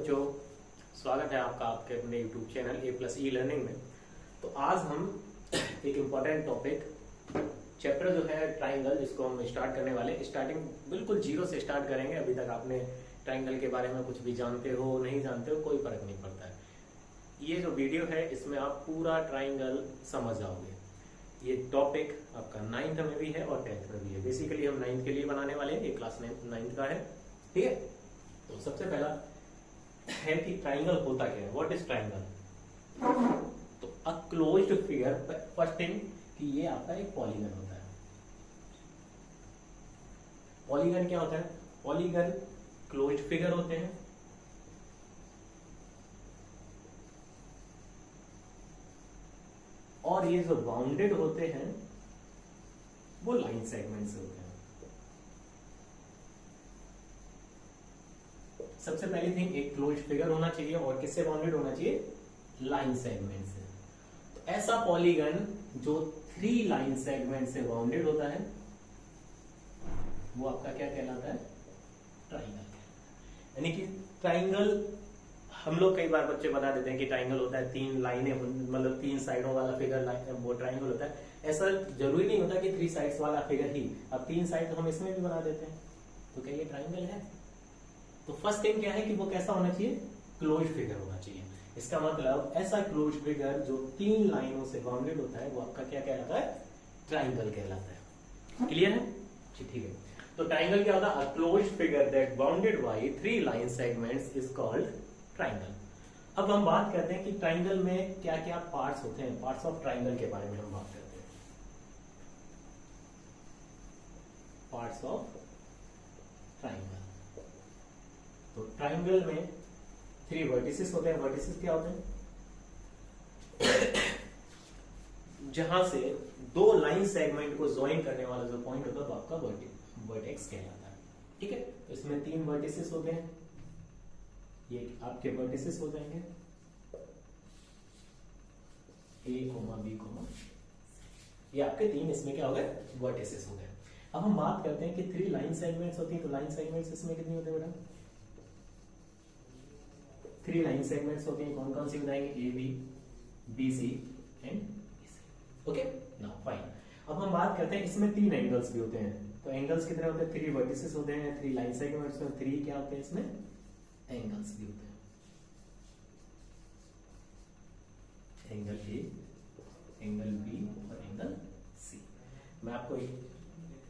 बच्चों, स्वागत है आपका आपके अपने यूट्यूब चैनल A+E लर्निंग में। तो आज हम एक इम्पॉर्टेंट टॉपिक चैप्टर जो है ट्राइंगल, जिसको हम स्टार्ट करने वाले। स्टार्टिंग बिल्कुल जीरो से स्टार्ट करेंगे। अभी तक आपने ट्राइंगल के बारे में कुछ भी जानते हो नहीं जानते हो, कोई फर्क नहीं पड़ता है। ये जो वीडियो है इसमें आप पूरा ट्राइंगल समझ जाओगे। ये टॉपिक आपका 9th में भी है और 10th में भी है। बेसिकली हम 9th के लिए बनाने वाले हैं, ये क्लास 9th का है, ठीक है। तो सबसे पहला है कि ट्राइंगल होता क्या है, व्हाट इज ट्राइंगल। तो a closed figure, first thing कि ये आपका एक पॉलीगन होता है। पॉलीगन क्या होता है? पॉलीगन क्लोज्ड फिगर होते हैं और ये जो बाउंडेड होते हैं वो लाइन सेगमेंट से होते हैं। सबसे पहली थिंग, एक क्लोज्ड फिगर होना चाहिए और किससे बाउंडेड होना चाहिए? लाइन सेगमेंट से। तो ऐसा पॉलीगन जो 3 लाइन सेगमेंट से बाउंडेड होता है वो आपका क्या कहलाता है? ट्राइंगल। यानी कि ट्राइंगल, हम लोग कई बार बच्चे बता देते हैं कि ट्राइंगल होता है 3 लाइनें, मतलब 3 साइडों वाला फिगर, वो ट्राइंगल होता है। ऐसा जरूरी नहीं होता कि 3 साइड्स वाला फिगर ही। अब 3 साइड तो हम इसमें भी बना देते हैं, तो क्या ये ट्राइंगल है? तो फर्स्ट थिंग क्या है कि वो कैसा होना चाहिए? क्लोज्ड फिगर होना चाहिए। इसका मतलब ऐसा क्लोज्ड फिगर जो 3 लाइनों से बाउंडेड होता है वो आपका क्या कहलाता है? ट्राइंगल कहलाता है। क्लियर है? ठीक है। तो ट्राइंगल क्या होता है? अ closed figure that bounded by 3 line segments is called triangle. अब हम बात करते हैं कि ट्राइंगल में क्या क्या पार्ट्स होते हैं। पार्ट्स ऑफ ट्राइंगल के बारे में हम बात करते हैं। Parts of triangle. तो ट्राइंगल में 3 वर्टिसेस होते हैं। वर्टिसेस क्या होते हैं? जहां से 2 लाइन सेगमेंट को ज्वाइन करने वाला जो पॉइंट होता है वो आपका वर्टेक्स कहलाता है, ठीक है। तो इसमें 3 वर्टिसेस होते हैं। ये आपके वर्टिसेस हो जाएंगे A, B, ये आपके 3 इसमें क्या हो गए? वर्टिसेस हो गए। अब हम बात करते हैं कि 3 लाइन सेगमेंट्स होती है। तो लाइन सेगमेंट्स इसमें कितनी होते हैं बेटा? 3 लाइन सेगमेंट्स होती हैं। कौन कौन सी बताएंगे? A, B, BC and EC। Okay, now fine. अब हम बात करते हैं, इसमें 3 एंगल्स भी होते हैं। तो एंगल्स कितने होते हैं? 3 वर्टिसेस होते हैं, 3 लाइन सेगमेंट्स में 3 क्या होते हैं? इसमें एंगल्स भी होते हैं। एंगल A, एंगल B और एंगल C। मैं आपको एक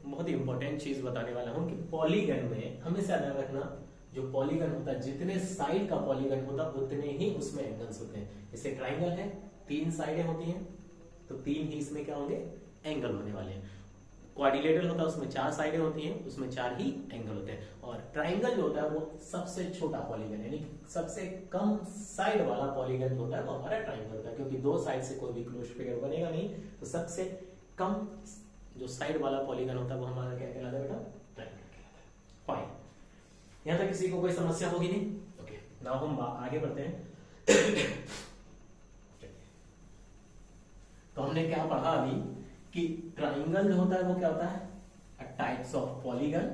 बहुत ही इंपॉर्टेंट चीज बताने वाला हूं कि पॉलीगन में हमेशा ध्यान रखना, जो पॉलीगन होता है, जितने साइड का पॉलीगन होता है उतने ही उसमें एंगल्स होते हैं। जैसे ट्राइंगल है, 3 साइडें होती हैं, तो 3 ही इसमें क्या होंगे? एंगल होने वाले हैं। क्वाड्रिलेटरल होता है, उसमें 4 साइडें होती हैं, उसमें 4 ही एंगल होते हैं। और ट्राइंगल जो होता है वो सबसे छोटा पॉलीगन, यानी सबसे कम साइड वाला पॉलीगन जो होता है वो हमारा ट्राइंगल होता है, क्योंकि 2 साइड से कोई भी क्लोज्ड फिगर बनेगा नहीं। तो सबसे कम जो साइड वाला पॉलीगन होता है वो हमारा क्या कहलाता है बेटा? ट्राइंगल कहलाता है। फाइन। यहां तक किसी को कोई समस्या होगी नहीं? ओके, नाउ हम आगे बढ़ते हैं। तो हमने क्या पढ़ा अभी कि ट्राइंगल जो होता है वो क्या होता है? अ types of polygon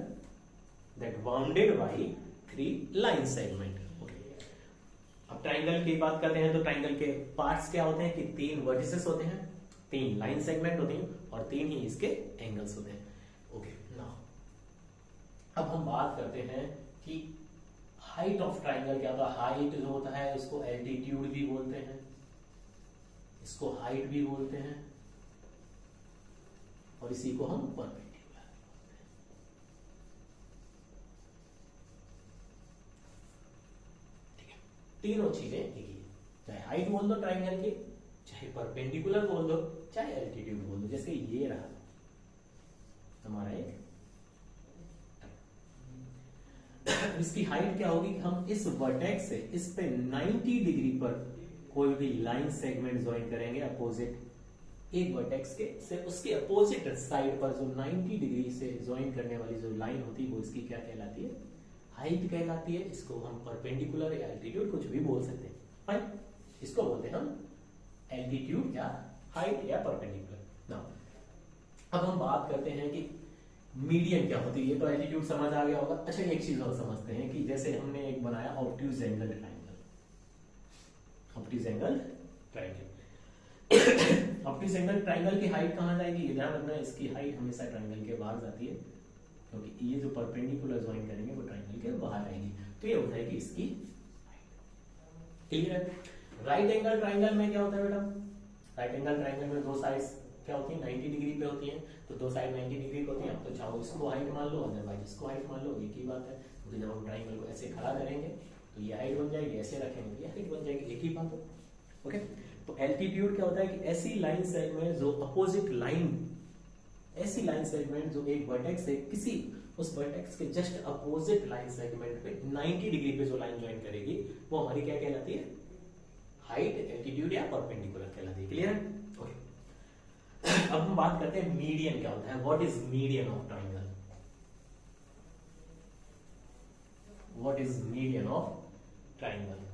that bounded by 3 line segment. Okay, अब ट्राइंगल की बात करते हैं तो ट्राइंगल के पार्ट्स क्या होते हैं कि 3 वर्टिसेस होते हैं, 3 लाइन सेगमेंट होती हैं और 3 ही इसके एंगल्स होते हैं। ओके, नाउ अब हम बात करते हैं कि हाइट ऑफ ट्राइंगल क्या होता है। हाइट जो होता है उसको एल्टीट्यूड भी बोलते हैं, इसको हाइट भी बोलते हैं और इसी को हम परपेंडिकुलर बोलते हैं। ठीक है, तीनों चीजें एक ही, चाहे हाइट बोल दो ट्राइंगल की, चाहे परपेंडिकुलर बोल दो, चाहे एल्टीट्यूड बोल दो। जैसे ये रहा हमारा एक, इसकी हाइट क्या होगी? हम इस वर्टेक्स से इस पे 90 डिग्री पर कोई भी लाइन सेगमेंट ज्वाइन करेंगे अपोजिट, एक वर्टेक्स के से उसके अपोजिट साइड पर जो 90 डिग्री से ज्वाइन करने वाली जो लाइन होती है वो इसकी क्या कहलाती है? हाइट कहलाती है। इसको हम परपेंडिकुलर या एल्टीट्यूड कुछ भी बोल सकते हैं। फाइन, इसको बोलते हैं हम एल्टीट्यूड या हाइट या परपेंडिकुलर। नाउ अब हम बात करते हैं कि मीडियन क्या होती है, ये तो एल्टीट्यूड समझ आ गया होगा। अच्छा एक चीज और समझते हैं कि जैसे हमने एक बनाया obtuse angle triangle, obtuse angle triangle obtuse angle triangle की हाइट कहाँ जाएगी, ये ध्यान रखना, इसकी हाइट हमेशा ट्राइंगल के बाहर जाती है, क्योंकि ये जो परपेंडिकुलर ज्वाइन करेंगे वो ट्राइंगल के बाहर आएगी, तो ये हो जाएगी इसकी हाइट। क्लियर है। राइट एंगल ट्राइंगल में क्या होता है बेटा, राइट एंगल ट्राइंगल में दो साइड्स क्या होती है 90 डिग्री पे होती हैं, तो दो साइड 90 डिग्री पे होती हैं, तो चाहो इसको हाइट मान लो अदरवाइज इसको हाइट मान लो, एक ही बात है, क्योंकि जब हम ट्राइंगल को ऐसे खड़ा करेंगे तो ये हाइट बन जाएगी, ऐसे रखेंगे तो ये हाइट बन जाएगी, एक ही बात हो। ओके, तो एल्टीट्यूड क्या होता है कि ऐसी लाइन सेगमेंट जो अपोजिट लाइन, ऐसी लाइन सेगमेंट जो एक वर्टेक्स से किसी उस वर्टेक्स के जस्ट अपोजिट लाइन सेगमेंट पे 90 डिग्री पे जो लाइन ज्वाइन करेगी वो हमारी क्या कहलाती है, हाइट, एल्टीट्यूड या परपेंडिकुलर कहलाती है। क्लियर है। ओके, अब हम बात करते हैं मीडियन क्या होता है, what is median of triangle, what is median of triangle.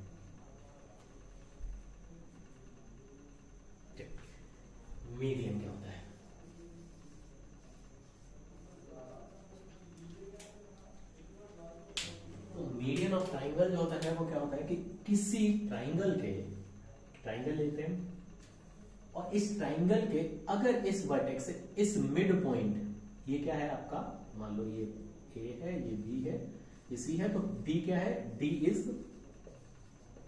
Median क्या होता है, तो मीडियन ऑफ ट्राइंगल जो होता है वो क्या होता है कि किसी ट्राइंगल के, ट्राइंगल लेते हैं और इस ट्राइंगल के अगर इस वर्टेक्स से इस मिड पॉइंट, ये क्या है आपका, मान लो ये ए है, ये बी है, ये सी है, तो डी क्या है, D is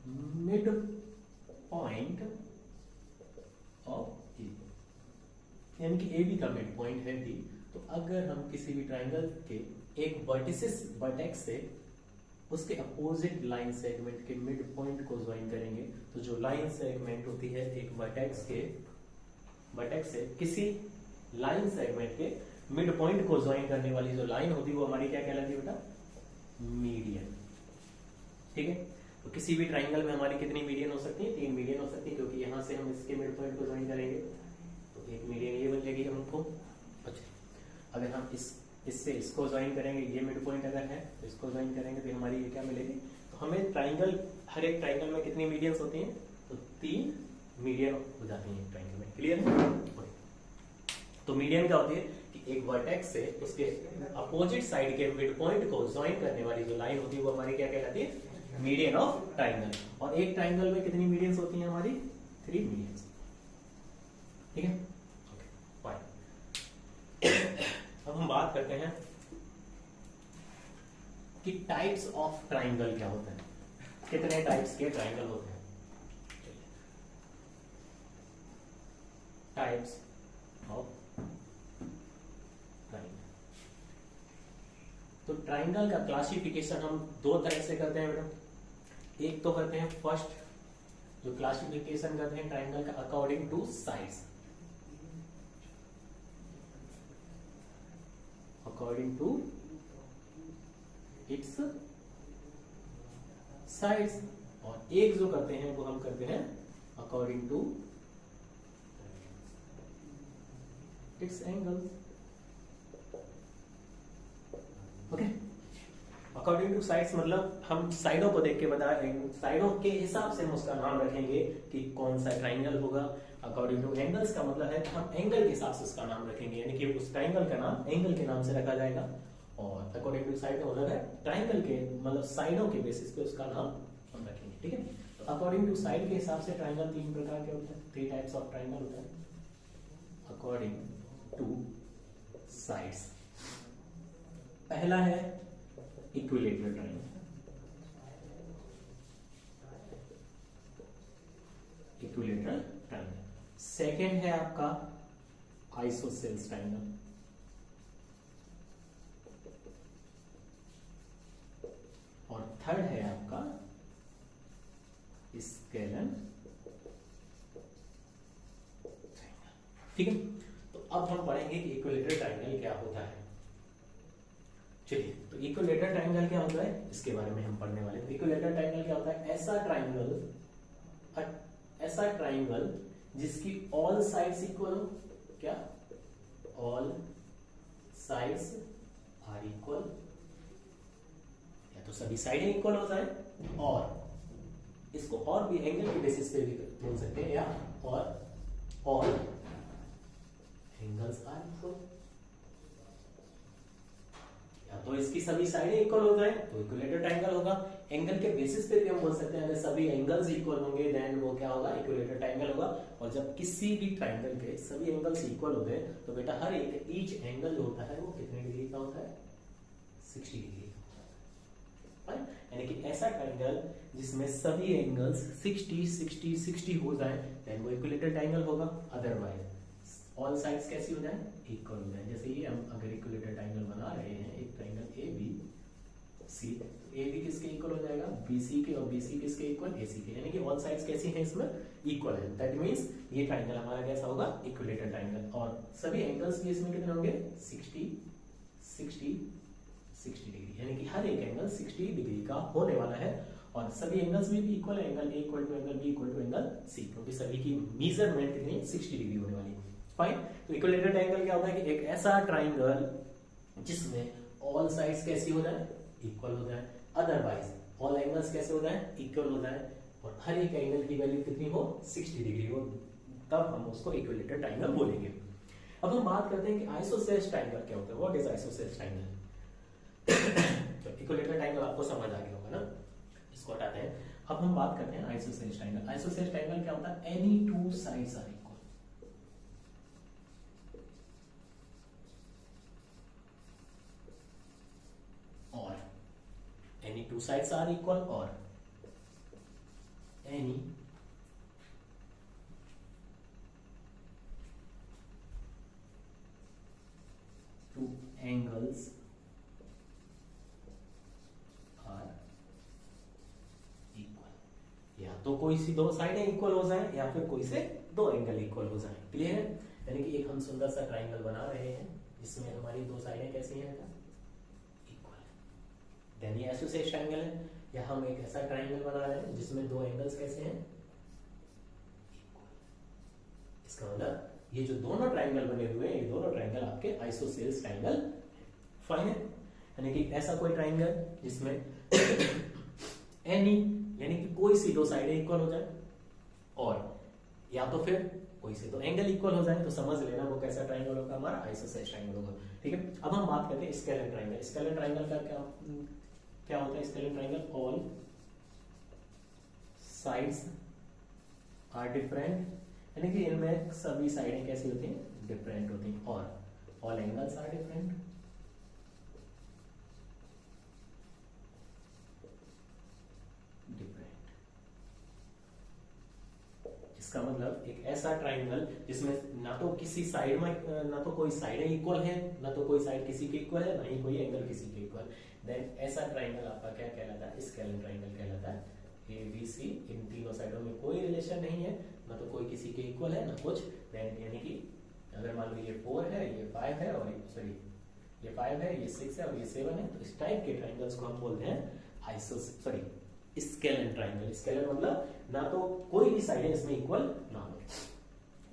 mid point of A, यानी कि ए बी का मिड पॉइंट है डी। तो अगर हम किसी भी ट्राइंगल के एक वर्टिसिस वर्टेक्स से उसके अपोजिट लाइन सेगमेंट के मिड पॉइंट को ज्वाइन करेंगे, तो जो लाइन सेगमेंट होती है एक वर्टेक्स से किसी लाइन सेगमेंट के मिड पॉइंट को ज्वाइन करने वाली जो लाइन होती है वो हमारी क्या कहलाती है बेटा, मीडियन। ठीक है, तो किसी भी ट्राइंगल में हमारी कितनी मीडियन हो सकती है, 3 मीडियन हो सकती है, क्योंकि यहां से हम इसके मिड पॉइंट को ज्वाइन करेंगे तो एक मीडियन ये बन जाएगी हमको। अच्छा, अगर हम इससे इसको ज्वाइन करेंगे, ये मिड पॉइंट अगर है तो इसको ज्वाइन करेंगे तो हमारी ये क्या मिलेगी, तो हमें ट्राइंगल, हर एक ट्राइंगल में कितनी मीडियंस होती हैं, तो 3 मीडियन हो जाती हैं ट्राइंगल में। क्लियर है। तो मीडियन क्या होती है कि एक वर्टेक्स से उसके अपोजिट साइड के मिड पॉइंट को ज्वाइन करने वाली जो लाइन होती है वो हमारी क्या कहलाती है, मीडियन ऑफ ट्राइंगल। और एक ट्राइंगल में कितनी मीडियंस होती हैं हमारी, 3 मीडियंस। ठीक है, ओके फाइन। अब हम बात करते हैं कि टाइप्स ऑफ ट्राइंगल क्या होते हैं, कितने टाइप्स के ट्राइंगल होते हैं। टाइप्स ऑफ ट्राइंगल, तो ट्राइंगल का क्लासिफिकेशन हम 2 तरह से करते हैं बेटा। एक तो करते हैं फर्स्ट जो क्लासिफिकेशन करते हैं ट्राइंगल का according to size, according to its sides, और एक जो करते हैं वो हम करते हैं according to its angles. Okay, according to sides मतलब हम साइडों को देख के बताएंगे, साइडों के हिसाब से हम उसका नाम रखेंगे कि कौन सा ट्राइंगल होगा। अकॉर्डिंग टू एंगल्स का मतलब है हम एंगल के हिसाब से उसका नाम रखेंगे, यानी कि उस ट्राइंगल का नाम एंगल के नाम से रखा जाएगा। और अकॉर्डिंग टू साइड का मतलब है ट्राइंगल के मतलब साइडों के बेसिस पे उसका नाम हम रखेंगे। ठीक है, तो अकॉर्डिंग टू साइड के हिसाब से ट्राइंगल 3 प्रकार के होते हैं, 3 टाइप्स ऑफ ट्राइंगल होता है अकॉर्डिंग टू साइड्स। पहला है equilateral triangle, equilateral triangle. Second है आपका आइसोसेल्स ट्राइंगल, और थर्ड है आपका स्केलन ट्राइंगल। ठीक है, तो अब हम पढ़ेंगे कि इक्विलेटरल ट्राइंगल क्या होता है। चलिए, तो इक्विलेटरल ट्राइंगल क्या होता है इसके बारे में हम पढ़ने वाले हैं। इक्विलेटरल ट्राइंगल क्या होता है, ऐसा ट्राइंगल जिसकी ऑल साइड्स इक्वल हो, क्या ऑल साइड्स आर इक्वल, या तो सभी साइडें इक्वल हो जाए, और इसको और भी एंगल के बेसिस पे भी बोल सकते हैं, या और ऑल एंगल्स आर इक्वल, तो इसकी सभी साइडें इक्वल हो जाए तो इक्विलेटरल ट्रायंगल होगा। एंगल के बेसिस पे भी हम बोल सकते हैं अगर सभी एंगल्स इक्वल होंगे देन वो क्या होगा, इक्विलेटरल ट्रायंगल होगा। और जब किसी भी ट्रायंगल के सभी एंगल्स इक्वल होते हैं तो बेटा हर एक ईच एंगल जो होता है वो कितने डिग्री का होता है, 60 डिग्री का होता है। यानी कि ऐसा ट्रायंगल जिसमें सभी एंगल्स 60 60 60 हो जाए देन वो इक्विलेटरल ट्रायंगल होगा। अदरवाइज ऑल साइड्स कैसी हो जाए, इक्वल हो जाए। जैसे ये हम अगर इक्विलेटरल ट्रायंगल बना रहे हैं, एक triangle A B C, A B किसके इक्वल हो जाएगा, बी सी के, और बी सी किसके इक्वल, ए सी के। यानी कि ऑल साइड्स कैसी हैं इसमें, इक्वल है। दैट मींस ये ट्रायंगल हमारा कैसा होगा, इक्विलेटरल ट्रायंगल। और सभी एंगल्स भी इसमें कितने होंगे, 60 60 60 डिग्री। यानी कि हर एक एंगल 60 डिग्री का होने वाला है। और सभी एंगल्स में भी इक्वल है, angle A equal to angle B equal to angle C, क्योंकि सभी की मेजरमेंट कितनी 60 डिग्री होने वाली है। फाइन। तो इक्विलेटरल ट्रायंगल क्या होता है कि एक ऐसा ट्रायंगल जिसमें ऑल साइड्स कैसी हो जाए, इक्वल हो जाए। अदरवाइज ऑल एंगल्स कैसे हो जाए, इक्वल हो जाए, और हर एक एंगल की वैल्यू कितनी हो, 60 डिग्री हो, तब हम उसको इक्विलेटरल ट्रायंगल बोलेंगे। अब हम बात करते हैं कि आइसोसेलेस ट्रायंगल क्या होता है, व्हाट इज आइसोसेलेस ट्रायंगल। तो इक्विलेटरल ट्रायंगल आपको समझ आ गया होगा ना, इसको हटाते हैं। अब हम बात करते हैं आइसोसेलेस ट्रायंगल। आइसोसेलेस ट्रायंगल क्या होता है, any two sides are equal, और any two sides are equal, or any two angles are equal। या तो कोई सी दो साइडें इक्वल हो जाएं या फिर कोई से दो एंगल इक्वल हो जाएं। क्लियर है। यानी कि एक हम सुंदर सा ट्राइंगल बना रहे हैं जिसमें हमारी दो साइडें कैसी हैं, इक्वल है, देन ये आइसोसेलेस ट्राइंगल है। या हम एक ऐसा ट्राइंगल बना रहे हैं जिसमें दो एंगल्स कैसे हैं, इक्वल। इसका मतलब ये जो दोनों ट्राइंगल बने हुए हैं, ये दोनों ट्राइंगल आपके आइसोसेलेस ट्राइंगल फाइन है। यानी कि ऐसा कोई ट्राइंगल जिसमें एनी यानी कि कोई सी दो साइडें इक्वल हो जाए, और या तो फिर कोई से दो एंगल इक्वल हो जाए, तो समझ लेना वो कैसा ट्राइंगल होगा, हमारा आइसोसेलेस ट्राइंगल होगा। ठीक है। अब हम बात करते हैं स्केलर ट्राइंगल। स्केलर ट्राइंगल का क्या होता है, scalene triangle all sides are different, यानी कि इनमें सभी साइडें कैसी होती हैं, डिफरेंट होती हैं, और ऑल एंगल्स आर डिफरेंट, इसका मतलब एक ऐसा ट्राइंगल जिसमें ना तो किसी साइड में ना तो कोई साइडें इक्वल है, ना तो कोई साइड किसी के इक्वल है, ना ही कोई एंगल किसी के इक्वल, देन ऐसा ट्राइंगल आपका क्या कहलाता है, स्केलर ट्राइंगल कहलाता है। ए बी सी, इन तीनों साइडों में कोई रिलेशन नहीं है, ना तो कोई किसी के इक्वल है ना कुछ, देन यानी कि अगर मान लो ये 4 है, ये 5 है, और सॉरी ये 5 है, ये 6 है और ये 7 है, तो इस टाइप के ट्राइंगल्स को हम बोलते हैं स्केलर ट्राइंगल। स्केलर मतलब ना तो कोई भी साइडें इसमें इक्वल ना हो।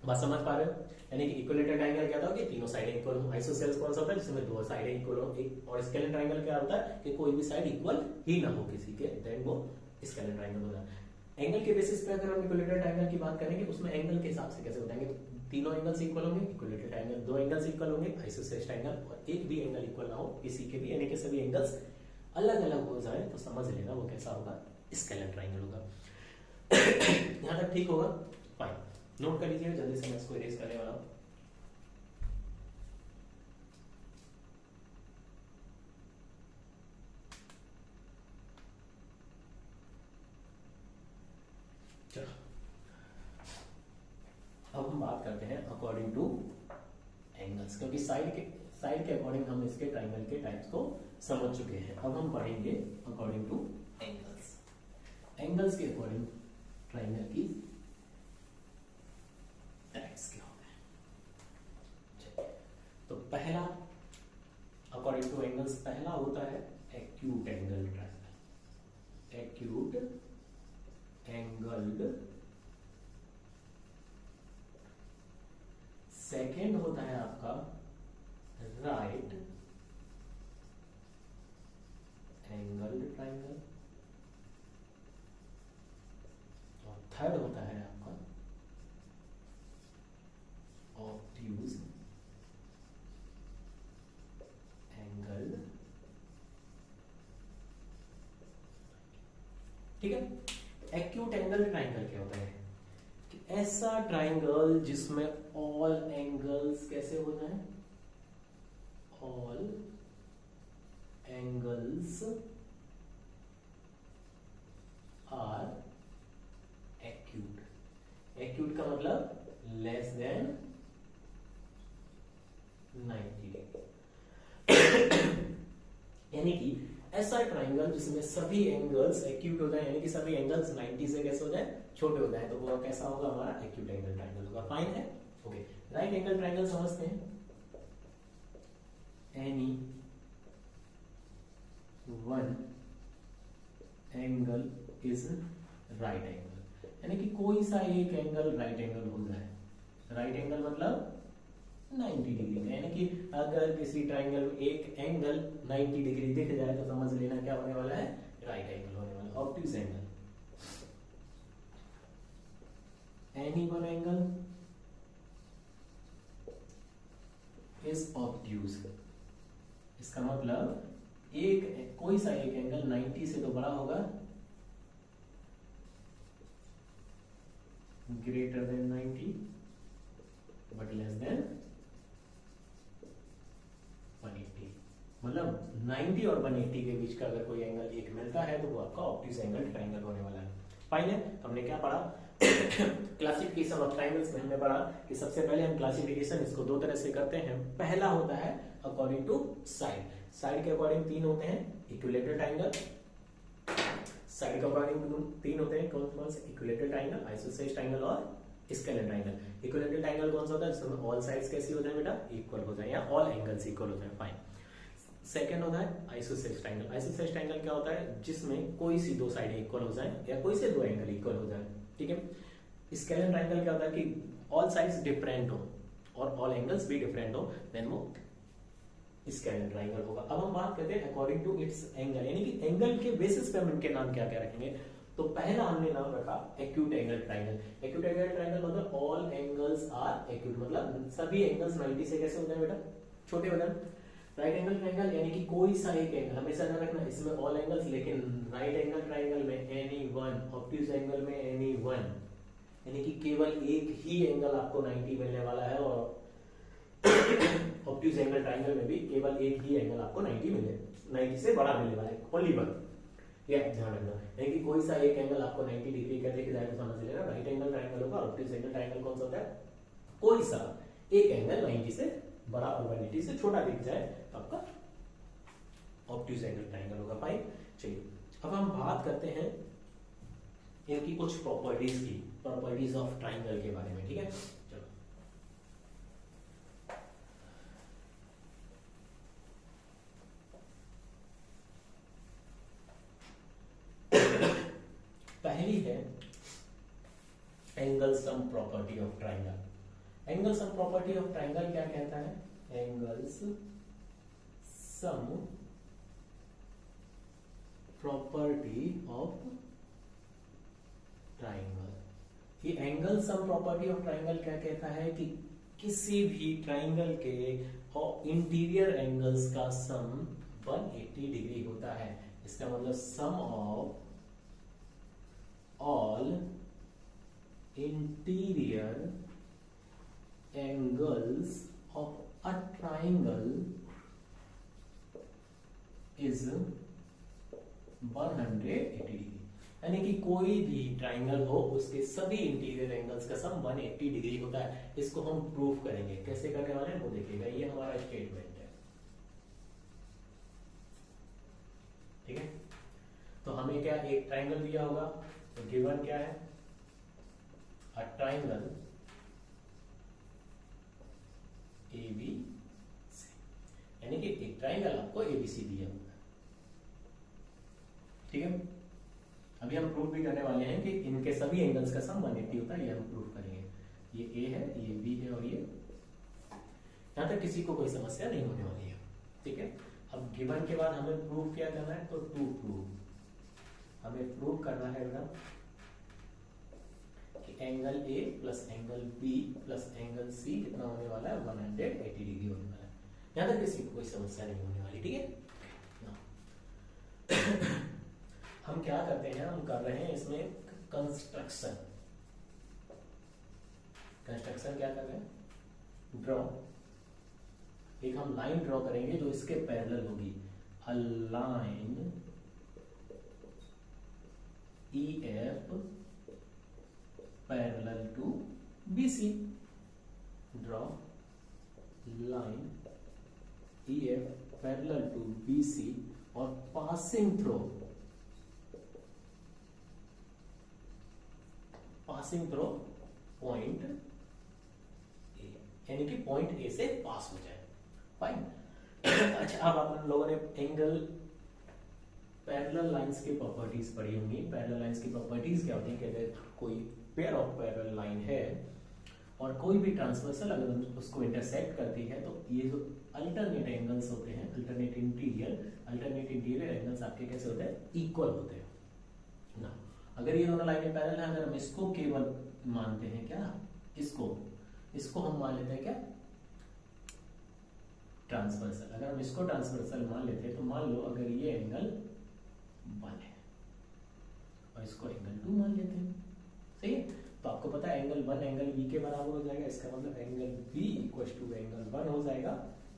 बात समझ पा रहे हो। यानी कि इक्विलेटरल ट्राइंगल क्या होता है कि तीनों साइडें इक्वल हो। आइसोसेलेस कौन सा होता है जिसमें दो साइडें इक्वल हो, एक। और स्केलर ट्राइंगल क्या होता है कि कोई भी साइड इक्वल ही ना हो किसी के, देन वो स्केलर ट्राइंगल होता है। एंगल के बेसिस पे अगर हम इक्विलेटरल ट्राइंगल की बात करेंगे उसमें एंगल के हिसाब से कैसे बताएंगे, तो तीनों एंगल्स इक्वल होंगे, इक्विलेटरल ट्राइंगल, दो एंगल्स इक्वल होंगे, आइसोसेलेस ट्राइंगल, और एक भी एंगल इक्वल ना हो किसी के भी, यानी कि सभी एंगल्स अलग अलग हो जाए, तो समझ लेना वो कैसा होगा, स्केलर ट्राइंगल होगा। यहां तक ठीक होगा, फाइन। नोट कर लीजिए, जल्दी से मैं इसको इरेज करने वाला हूं। चलो अब हम बात करते हैं अकॉर्डिंग टू एंगल्स, क्योंकि साइड के अकॉर्डिंग हम इसके ट्राइंगल के टाइप्स को समझ चुके हैं। अब हम पढ़ेंगे अकॉर्डिंग टू एंगल्स। एंगल्स के अकॉर्डिंग ट्राइंगल की टाइप्स क्या होते हैं। तो पहला अकॉर्डिंग टू एंगल्स पहला होता है acute angle triangle, acute angled. Second होता है आपका राइट एंगल्ड ट्राइंगल, और थर्ड होता ठीक है। एक्यूट एंगल ट्राइंगल क्या होता है कि ऐसा ट्राइंगल जिसमें ऑल एंगल्स कैसे हो जाए, all angles are acute. Acute का मतलब लेस देन 90 डिग्री। यानी कि ऐसा ट्राइंगल जिसमें सभी एंगल्स एक्यूट हो जाए, यानी कि सभी एंगल्स 90 से कैसे हो जाए, छोटे हो जाए, तो वो कैसा होगा, हमारा एक्यूट एंगल ट्राइंगल होगा। फाइन है, ओके। राइट एंगल ट्राइंगल समझते हैं। Any one angle is right angle, यानी कि कोई सा एक एंगल राइट एंगल हो जाए। राइट एंगल मतलब 90 डिग्री का, यानी कि अगर किसी ट्राइंगल में एक एंगल 90 डिग्री दिख जाए तो समझ लेना क्या होने वाला है, राइट एंगल होने वाला है। Obtuse angle, any one angle is obtuse. इसका मतलब एक कोई सा एक एंगल 90 से तो बड़ा होगा, greater than 90 but less than 180। मतलब 90 और 180 के बीच का अगर कोई एंगल एक मिलता है तो वो आपका ऑब्ट्यूज एंगल ट्राइंगल होने वाला है। फाइन है, हमने क्या पढ़ा, क्लासिफिकेशन ऑफ ट्राइंगल्स में हमने पढ़ा कि सबसे पहले हम क्लासिफिकेशन इसको दो तरह से करते हैं। पहला होता है अकॉर्डिंग टू साइड। साइड के अकॉर्डिंग तीन होते हैं, इक्विलेटरल ट्राइंगल। साइड के अकॉर्डिंग तीन होते हैं, कौन कौन से, इक्विलेटरल ट्राइंगल, आइसोसेलेस ट्राइंगल और स्केलर ट्राइंगल। इक्विलेटरल ट्राइंगल कौन सा होता है, जिसमें ऑल साइड्स कैसी हो जाए बेटा, इक्वल हो जाए, या ऑल एंगल्स इक्वल हो जाए। फाइन। सेकंड होता है आइसोसेलेस ट्राइंगल। आइसोसेलेस ट्राइंगल क्या होता है, जिसमें कोई सी दो साइड इक्वल हो जाए या कोई से दो एंगल इक्वल हो जाए। ठीक है। स्केलर ट्राइंगल क्या होता है कि ऑल साइड्स डिफरेंट हो और ऑल एंगल्स भी डिफरेंट हो, देन वो स्केलर ट्राइंगल होगा। अब हम बात करते हैं अकॉर्डिंग टू इट्स एंगल, यानी कि एंगल के बेसिस पे हम इनके नाम क्या क्या रखेंगे। तो पहला हमने नाम रखा acute angle triangle. Acute angle triangle मतलब ऑल एंगल्स आर एक्यूट, मतलब सभी एंगल्स 90 से कैसे हो जाए बेटा, छोटे हो जाए। राइट एंगल ट्राइंगल यानी कि कोई सा एक एंगल, हमेशा ध्यान रखना इसमें ऑल एंगल्स, लेकिन राइट एंगल ट्राइंगल में एनी वन, ऑब्ट्यूज एंगल में एनी वन, यानी कि केवल एक ही एंगल आपको 90 मिलने वाला है, और ऑब्ट्यूज एंगल ट्राइंगल में भी केवल एक ही एंगल आपको 90 से बड़ा मिलने वाला है, ओनली वन। ये ध्यान रखना, यानी कि कोई सा एक एंगल आपको 90 डिग्री का दिख जाए तो समझ लेना राइट एंगल ट्राइंगल होगा। ऑब्ट्यूज एंगल ट्राइंगल कौन सा होता है, कोई सा एक एंगल 90 से बड़ा और 180 से छोटा दिख जाए तो आपका ऑब्ट्यूज एंगल ट्राइंगल होगा। फाइन। चलिए अब हम बात करते हैं इनकी कुछ प्रॉपर्टीज की, प्रॉपर्टीज ऑफ ट्राइंगल के बारे में। ठीक है, चलो पहली है angle sum property of triangle. Angle sum property of triangle क्या कहता है, angles sum property of triangle. ये angle sum property of triangle क्या कहता है कि किसी भी ट्राइंगल के और इंटीरियर एंगल्स का सम 180 डिग्री होता है। इसका मतलब sum of all interior angles of a triangle is 180 degree. यानी कि कोई भी ट्राइंगल हो उसके सभी इंटीरियर एंगल्स का सम 180 डिग्री होता है। इसको हम प्रूव करेंगे, कैसे करने वाले हैं वो देखिएगा। ये हमारा स्टेटमेंट है, ठीक है। तो हमें क्या एक ट्राइंगल दिया होगा, तो गिवन क्या है, अ ट्राइंगल ABC, यानी कि एक ट्राइंगल आपको ABC दिया होगा। ठीक है, अभी हम प्रूफ भी करने वाले हैं कि इनके सभी एंगल्स का सम 180 होता है, ये हम प्रूफ करेंगे। ये A है, ये B है और ये, यहां तक किसी को कोई समस्या नहीं होने वाली है। ठीक है, अब गिवन के बाद हमें प्रूफ क्या करना है, तो टू प्रूफ हमें प्रूफ करना है बेटा कि angle A plus angle B plus angle C कितना होने वाला है, 180 डिग्री होने वाला है। यहां तक किसी को कोई समस्या नहीं होने वाली। ठीक है, हम क्या करते हैं, हम कर रहे हैं इसमें कंस्ट्रक्शन। कंस्ट्रक्शन क्या कर रहे हैं, ड्रॉ। एक हम लाइन ड्रॉ करेंगे जो इसके पैरेलल होगी, a line EF parallel to BC। Draw line EF parallel to BC और पासिंग थ्रू पॉइंट ए, यानी कि पॉइंट ए से पास हो जाए। फाइन। अच्छा, अब आप लोगों ने एंगल पैरेलल लाइंस की प्रॉपर्टीज पढ़ी होंगी। पैरेलल लाइंस की प्रॉपर्टीज क्या होती है कि अगर कोई पेयर ऑफ पैरेलल लाइन है और कोई भी ट्रांसवर्सल अगर उसको इंटरसेक्ट करती है, तो ये जो अल्टरनेट एंगल्स होते हैं, अल्टरनेट इंटीरियर एंगल्स आपके कैसे होते हैं, इक्वल होते हैं ना। अगर ये दोनों लाइनें पैरेलल हैं, अगर हम इसको केवल मानते हैं क्या, इसको हम मान लेते हैं क्या, ट्रांसवर्सल। अगर हम इसको ट्रांसवर्सल मान लेते हैं तो मान लो अगर ये एंगल 1 है और इसको एंगल 2 मान लेते हैं, सही है। तो आपको पता है एंगल 1 एंगल बी के बराबर हो जाएगा, इसका मतलब angle B equal to angle 1 हो जाएगा।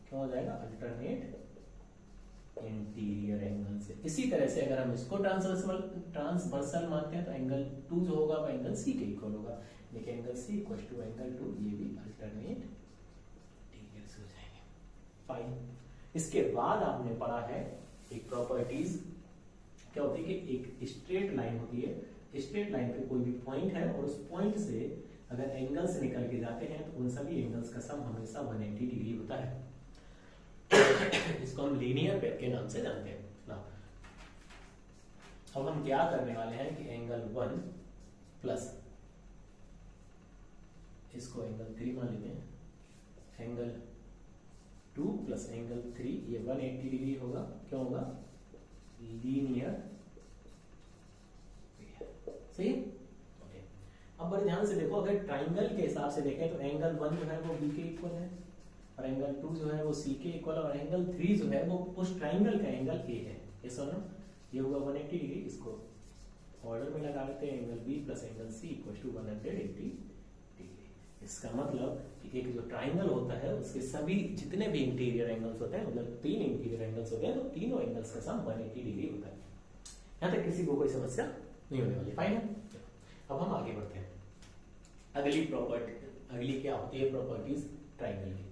क्यों हो जाएगा, अल्टरनेट इंटीरियर एंगल से। इसी तरह से अगर हम इसको ट्रांसवर्सल मानते हैं तो एंगल 2 जो होगा वो एंगल सी के इक्वल होगा। देखिए angle C equal to angle 2, ये भी अल्टरनेट इंटीरियर हो जाएंगे। फाइन। इसके बाद आपने पढ़ा है एक प्रॉपर्टीज, क्या होती है कि एक स्ट्रेट लाइन होती है, स्ट्रेट लाइन पे कोई भी पॉइंट है और उस पॉइंट से अगर एंगल्स निकल के जाते हैं तो उन सभी एंगल्स का सम हमेशा 180 डिग्री होता है। इसको हम लीनियर पेयर के नाम से जानते हैं ना। अब हम क्या करने वाले हैं कि एंगल 1 प्लस इसको एंगल 3 मान लेते हैं, एंगल 2 प्लस एंगल 3, ये 180 डिग्री होगा। क्यों होगा, लीनियर, सही। ओके, अब बड़े ध्यान से देखो, अगर ट्राइंगल के हिसाब से देखें तो एंगल 1 जो है वो बी के इक्वल है और एंगल 2 जो है वो सी के इक्वल है और एंगल 3 जो है वो उस ट्राइंगल का एंगल ए है। ये सुनो, ये होगा 180 डिग्री। इसको ऑर्डर में लगा लेते हैं, angle B plus angle C equal to 180 degree. इसका मतलब कि एक जो ट्राइंगल होता है उसके सभी जितने भी इंटीरियर एंगल्स होते हैं, मतलब 3 इंटीरियर एंगल्स होते हैं, तो तीनों एंगल्स का सम 180 डिग्री होता है। यहाँ तक किसी को कोई समस्या नहीं होने वाली। फाइन है। अब हम आगे बढ़ते हैं। अगली क्या होती है प्रॉपर्टीज ट्राइंगल की।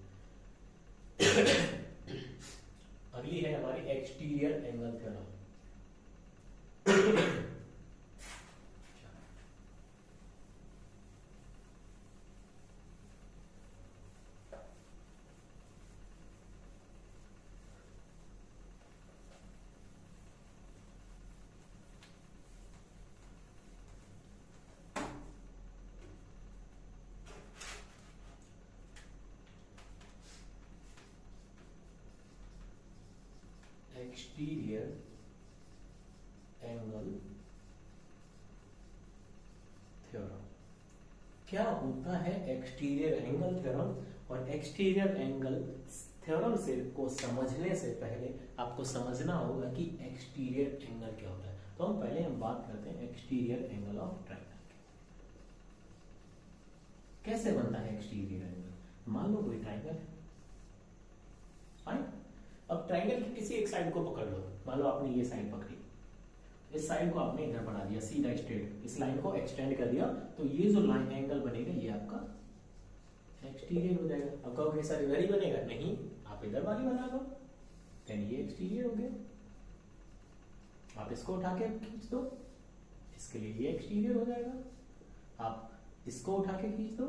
अगली है हमारी exterior angle theorem. Exterior angle theorem क्या होता है? Exterior angle theorem. और एक्सटीरियर एंगल थ्योरम से को समझने से पहले आपको समझना होगा कि एक्सटीरियर एंगल क्या होता है। तो हम पहले बात करते हैं एक्सटीरियर एंगल ऑफ ट्रायंगल। कैसे बनता है एक्सटीरियर एंगल? मान लो कोई ट्रायंगल है, फाइन। अब ट्रायंगल की किसी एक साइड को पकड़ लो, मान लो आपने ये साइड पकड़ी, इस साइड को आपने इधर बढ़ा दिया सीधा स्ट्रेट, इस लाइन को एक्सटेंड कर दिया, तो ये जो लाइन एंगल बनेगा ये आपका एक्सटीरियर हो जाएगा। अब कहोगे सर इधर ही बनेगा, नहीं, आप इधर वाली बना लो, देन ये एक्सटीरियर हो गया। आप इसको उठा के खींच दो, इसके लिए ये एक्सटीरियर हो जाएगा। आप इसको उठा के खींच दो,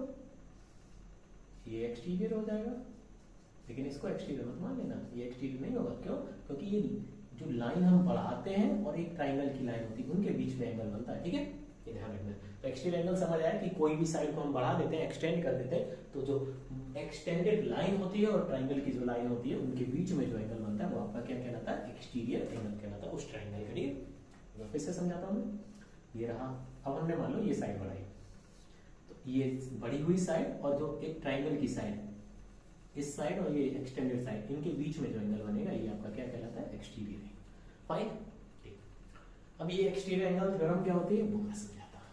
ये एक्सटीरियर हो जाएगा। लेकिन इसको एक्सटीरियर मत मान लेना, ये एक्सटीरियर नहीं होगा। क्यों? क्योंकि ये जो लाइन हम बढ़ाते हैं और एक ट्राइंगल की लाइन होती है, उनके बीच में एंगल बनता है, ठीक है, ये ध्यान रखना। तो एक्सटीरियर एंगल समझ आया कि कोई भी साइड को हम बढ़ा देते हैं, एक्सटेंड कर देते हैं, तो जो एक्सटेंडेड लाइन होती है और ट्राइंगल की जो लाइन होती है उनके बीच में जो एंगल बनता है वो आपका क्या कहलाता है? एक्सटीरियर एंगल कहलाता है उस ट्राइंगल का। ठीक है, फिर से समझाता हूँ मैं। ये रहा, अब हमने मान लो ये साइड बढ़ाई, तो ये बढ़ी हुई साइड और जो एक ट्राइंगल की साइड, इस साइड और ये एक्सटेंडेड साइड, इनके बीच में जो एंगल बनेगा ये आपका क्या कहलाता है? Exterior angle. फाइन। अब ये एक्सटीरियर एंगल थ्योरम क्या होती है वो मैं समझाता हूं।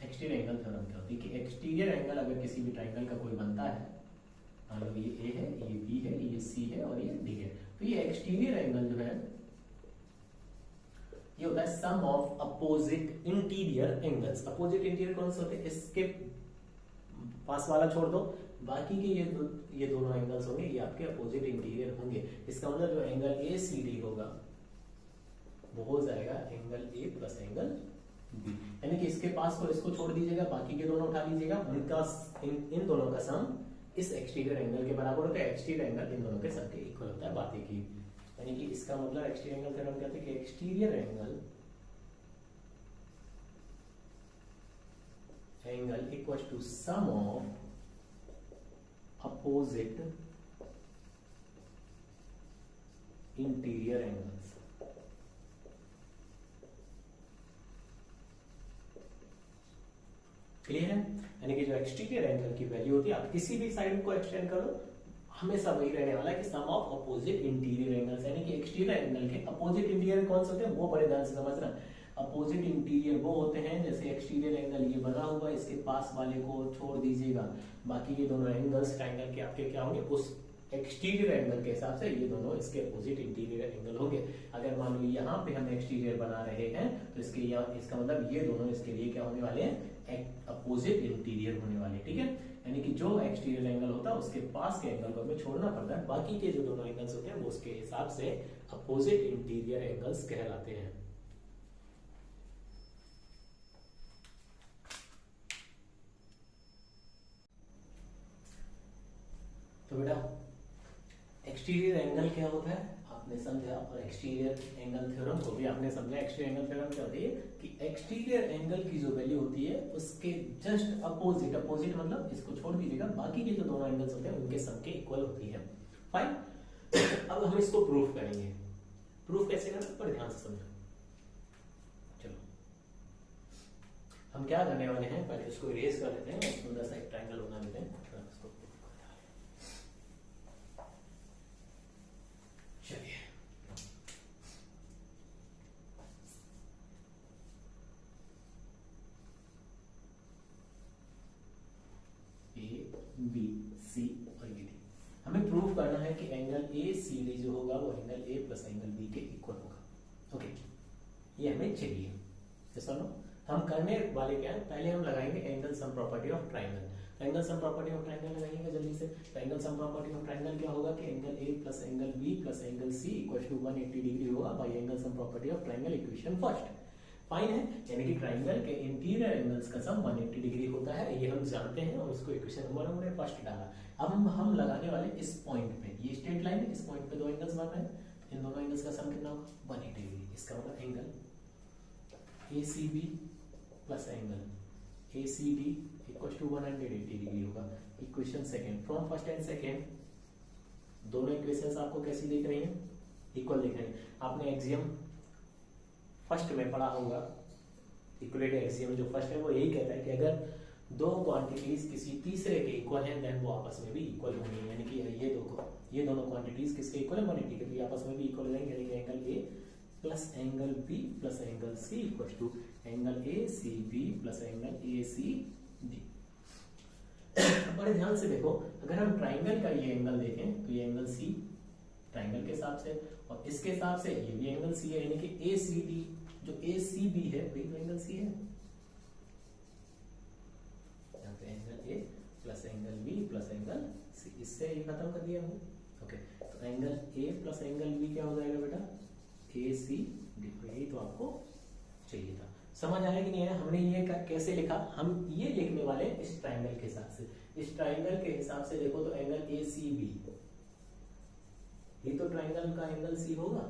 एक्सटीरियर एंगल थ्योरम क्या होती है कि एक्सटीरियर एंगल अगर किसी भी ट्राइंगल का कोई बनता है, मतलब ये ए है, ये बी है, ये सी है और ये डी है, तो ये एक्सटीरियर एंगल जो है ये होता है sum of opposite interior angles. Opposite interior कौन से होते हैं, इसके पास वाला छोड़ दो, बाकी के ये दोनों एंगल्स होंगे, ये आपके अपोजिट इंटीरियर होंगे। इसका मतलब जो एंगल ए सी डी होगा वो हो जाएगा angle A plus angle B, यानी कि इसके पास को इसको छोड़ दीजिएगा, बाकी के दोनों उठा लीजिएगा, उनका इन दोनों का सम इस एक्सटीरियर एंगल के बराबर होता है। एक्सटीरियर एंगल इन दोनों के सम के इक्वल होता है बाकी की, यानी कि इसका मतलब एक्सटीरियर एंगल थ्योरम कहते हैं कि exterior angle equal to sum of opposite interior angles. Clear है, यानी कि जो एक्सटीरियर एंगल की वैल्यू होती है, आप किसी भी साइड को एक्सटेंड करो हमेशा वही रहने वाला है कि सम ऑफ अपोजिट इंटीरियर एंगल्स, यानी कि एक्सटीरियर एंगल के अपोजिट इंटीरियर कौन से होते हैं वो बड़े ध्यान से समझना। अपोजिट इंटीरियर वो होते हैं जैसे एक्सटीरियर एंगल ये बना हुआ है, इसके पास वाले को छोड़ दीजिएगा, बाकी ये दोनों एंगल्स ट्रायंगल के आपके क्या होंगे, उस एक्सटीरियर एंगल के हिसाब से ये दोनों इसके अपोजिट इंटीरियर एंगल होंगे। अगर मान लो यहाँ पे हम एक्सटीरियर बना रहे हैं तो इसके यहाँ इसका मतलब ये दोनों इसके लिए क्या होने वाले हैं, अपोजिट इंटीरियर होने वाले, ठीक है। यानी कि जो एक्सटीरियर एंगल होता है उसके पास के एंगल को हमें छोड़ना पड़ता है, बाकी के जो दोनों एंगल्स होते हैं वो उसके हिसाब से अपोजिट इंटीरियर एंगल्स कहलाते हैं। तो बेटा एक्सटीरियर एंगल क्या होता है आपने समझा, और एक्सटीरियर एंगल थ्योरम को भी आपने समझा। एक्सटीरियर एंगल थ्योरम क्या होती है कि एक्सटीरियर एंगल की जो वैल्यू होती है उसके जस्ट अपोजिट, अपोजिट मतलब इसको छोड़ दीजिएगा, बाकी के जो दोनों एंगल्स होते हैं उनके सम के इक्वल होती है। फाइन, अब हम इसको प्रूफ करेंगे। प्रूफ कैसे करना पर ध्यान से समझो। चलो हम क्या करने वाले हैं, पहले इसको इरेज कर लेते हैं, सुंदर सा एक ट्रायंगल बना लेते हैं। चलिए ए बी सी और ये डी, हमें प्रूव करना है कि एंगल ए सी डी जो होगा वो angle A plus angle B के इक्वल होगा। ओके, ये हमें चाहिए। तो सुनो हम करने वाले क्या है, पहले हम लगाएंगे angle sum property of triangle. Angle sum property of triangle लगाएंगे जल्दी से। तो angle sum property of triangle क्या होगा कि angle A plus angle B plus angle C equal to 180 degree होगा by angle sum property of triangle equation first. Fine है, यानी कि ट्रायंगल के इंटीरियर एंगल्स का सम 180 डिग्री होता है, ये हम जानते हैं और उसको इक्वेशन नंबर हमने फर्स्ट डाला। अब हम लगाने वाले इस पॉइंट पे, ये स्ट्रेट लाइन है, इस पॉइंट पे दो एंगल्स बन रहे हैं, इन दोनों एंगल्स का सम कितना होगा 180 डिग्री। इसका मतलब angle ACB plus angle ACD equal to 180 degree होगा। Equation second, from first and second दोनों इक्वेशंस आपको कैसी दिख रही हैं, इक्वल दिख रही हैं। आपने एक्सियम फर्स्ट में पढ़ा होगा, इक्वलिटी एक्सियम जो फर्स्ट है वो यही कहता है कि अगर दो क्वांटिटीज किसी तीसरे के इक्वल हैं देन वो आपस में भी इक्वल होंगी, यानी कि ये दोनों क्वांटिटीज किसके इक्वल है 180 के, तो आपस में भी इक्वल हो जाएंगे, यानी कि angle A plus angle B plus angle C equal to angle ACB plus angle ACD। बड़े ध्यान से देखो, अगर हम ट्राइंगल का ये एंगल देखें तो ये एंगल C ट्राइंगल के हिसाब से, और इसके हिसाब से ये भी एंगल C है, यानी कि ACD जो ACB है वही तो एंगल C है। यहाँ पे angle A plus angle B plus angle C, इससे ये खत्म कर दिया हमने। ओके, तो angle A plus angle B क्या हो जाएगा बेटा ACD, यही तो आपको चाहिए था। समझ आया कि नहीं आया? हमने ये कैसे लिखा, हम ये लिखने वाले इस ट्राइंगल के हिसाब से। इस ट्राइंगल के हिसाब से देखो तो एंगल ACB ये तो ट्राइंगल का एंगल C होगा,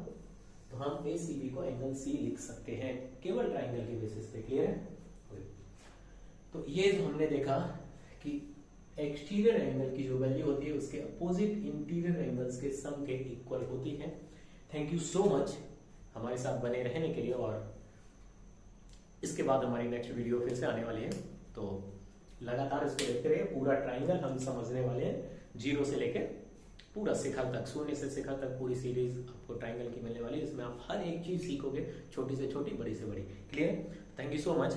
तो हम ACB को एंगल C लिख सकते हैं केवल ट्राइंगल के बेसिस पे। क्लियर है? तो ये जो हमने देखा कि एक्सटीरियर एंगल की जो वैल्यू होती है उसके अपोजिट इंटीरियर एंगल्स के सम के इक्वल होती है। थैंक यू सो मच हमारे साथ बने रहने के लिए, और इसके बाद हमारी नेक्स्ट वीडियो फिर से आने वाली है, तो लगातार इसको देखते रहिए। पूरा ट्राइंगल हम समझने वाले हैं 0 से लेकर पूरा शिखर तक, शून्य से शिखर तक पूरी सीरीज आपको ट्राइंगल की मिलने वाली है। इसमें आप हर एक चीज सीखोगे, छोटी से छोटी, बड़ी से बड़ी। Clear? Thank you so much.